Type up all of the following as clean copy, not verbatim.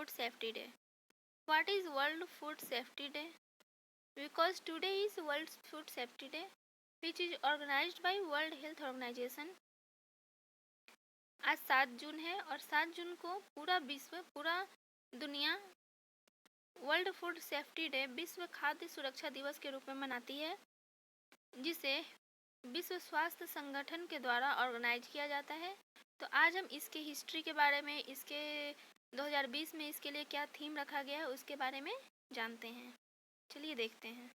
Food Safety Day. What is World Food Safety Day? Because today is World Food Safety Day, which is organized by World Health Organization. आज 7 जून है और 7 जून को पूरा विश्व, पूरा दुनिया वर्ल्ड फूड सेफ्टी डे, विश्व खाद्य सुरक्षा दिवस के रूप में मनाती है, जिसे विश्व स्वास्थ्य संगठन के द्वारा ऑर्गेनाइज किया जाता है। तो आज हम इसके हिस्ट्री के बारे में, इसके 2020 में इसके लिए क्या थीम रखा गया है उसके बारे में जानते हैं। चलिए देखते हैं।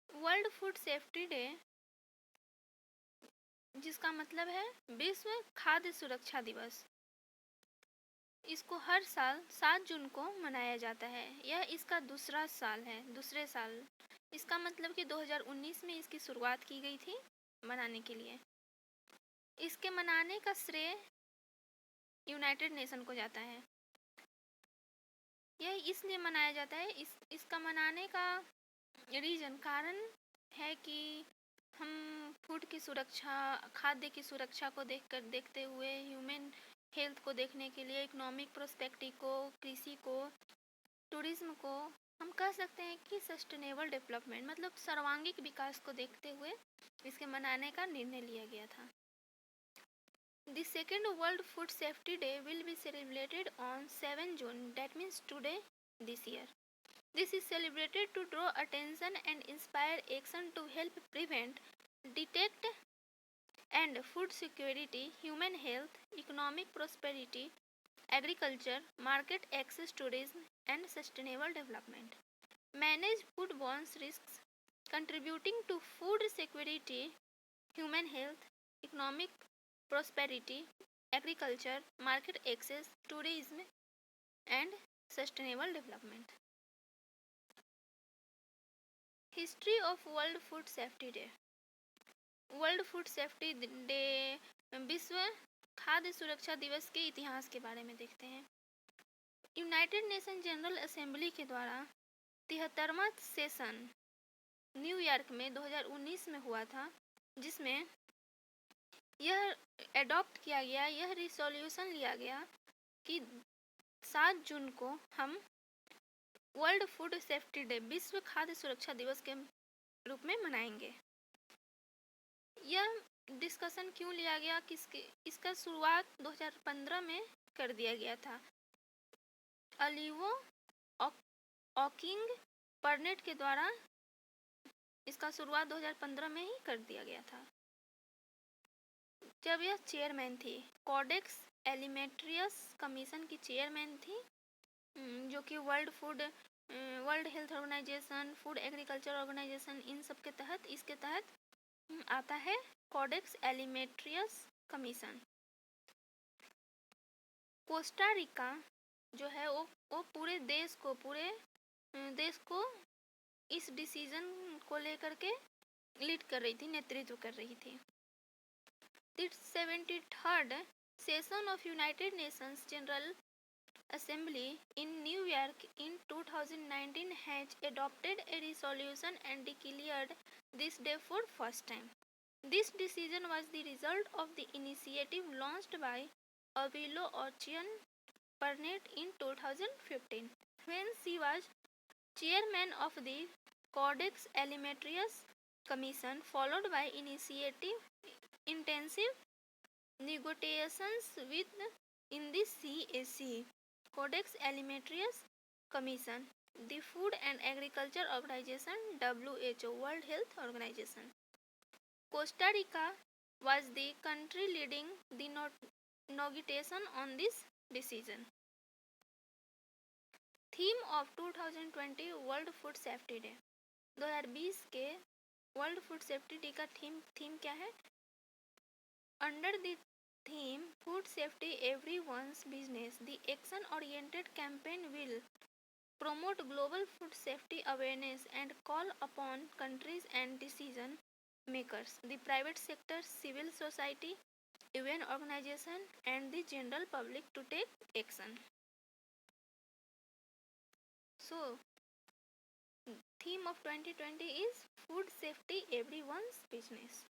वर्ल्ड फूड सेफ्टी डे, जिसका मतलब है विश्व खाद्य सुरक्षा दिवस, इसको हर साल 7 जून को मनाया जाता है। यह इसका दूसरा साल है, दूसरे साल। इसका मतलब कि 2019 में इसकी शुरुआत की गई थी मनाने के लिए। इसके मनाने का श्रेय यूनाइटेड नेशन को जाता है। यह इसलिए मनाया जाता है, इसका मनाने का कारण है कि हम फूड की सुरक्षा, खाद्य की सुरक्षा को देखते हुए, ह्यूमन हेल्थ को देखने के लिए, इकोनॉमिक प्रोस्पेक्टिव को, कृषि को, टूरिज्म को, हम कह सकते हैं कि सस्टेनेबल डेवलपमेंट मतलब सर्वांगीण विकास को देखते हुए इसके मनाने का निर्णय लिया गया था। The second World Food Safety Day will be celebrated on 7 June, that means today, this year. This is celebrated to draw attention and inspire action to help prevent, detect and food security, human health, economic prosperity, agriculture, market access, tourism and sustainable development. Manage foodborne risks, contributing to food security, human health, economic prosperity, agriculture, market access, tourism and sustainable development. History of World Food Safety Day. World food safety day, विश्व खाद्य सुरक्षा दिवस के इतिहास के बारे में देखते हैं। यूनाइटेड नेशन जनरल असेंबली के द्वारा 73वां सेशन न्यूयॉर्क में 2019 में हुआ था, जिसमें यह एडॉप्ट किया गया, यह रिसोल्यूशन लिया गया कि 7 जून को हम वर्ल्ड फूड सेफ्टी डे, विश्व खाद्य सुरक्षा दिवस के रूप में मनाएंगे। यह डिस्कशन क्यों लिया गया, इसका शुरुआत 2015 में कर दिया गया था। अलीवो ऑकिंग पर्नेट के द्वारा इसका शुरुआत 2015 में ही कर दिया गया था, जब यह चेयरमैन थी। कोडेक्स एलिमेंट्रियस कमीशन की चेयरमैन थी, जो कि world health organisation, food agriculture organisation, इन सब के तहत, इसके तहत आता है codex alimentarius commission. Costa Rica जो है वो पूरे देश को इस डिसीजन को लेकर के लीड कर रही थी, नेतृत्व कर रही थी। The 73rd session of United Nations General Assembly in New York in 2019 has adopted a resolution and declared this day for first time. This decision was the result of the initiative launched by Avilo Ocean Pernet in 2015, when she was chairman of the Codex Alimentarius Commission, followed by intensive negotiations in the CAC, Codex Alimentarius Commission, the Food and Agriculture Organization, WHO, World Health Organization. Costa Rica was the country leading the negotiation on this decision. Theme of 2020 World Food Safety Day. 2020 के world food safety day का theme क्या है? Under the theme Food Safety Everyone's Business, the action-oriented campaign will promote global food safety awareness and call upon countries and decision makers, the private sector, civil society, UN organization and the general public to take action. So, theme of 2020 is Food Safety Everyone's Business.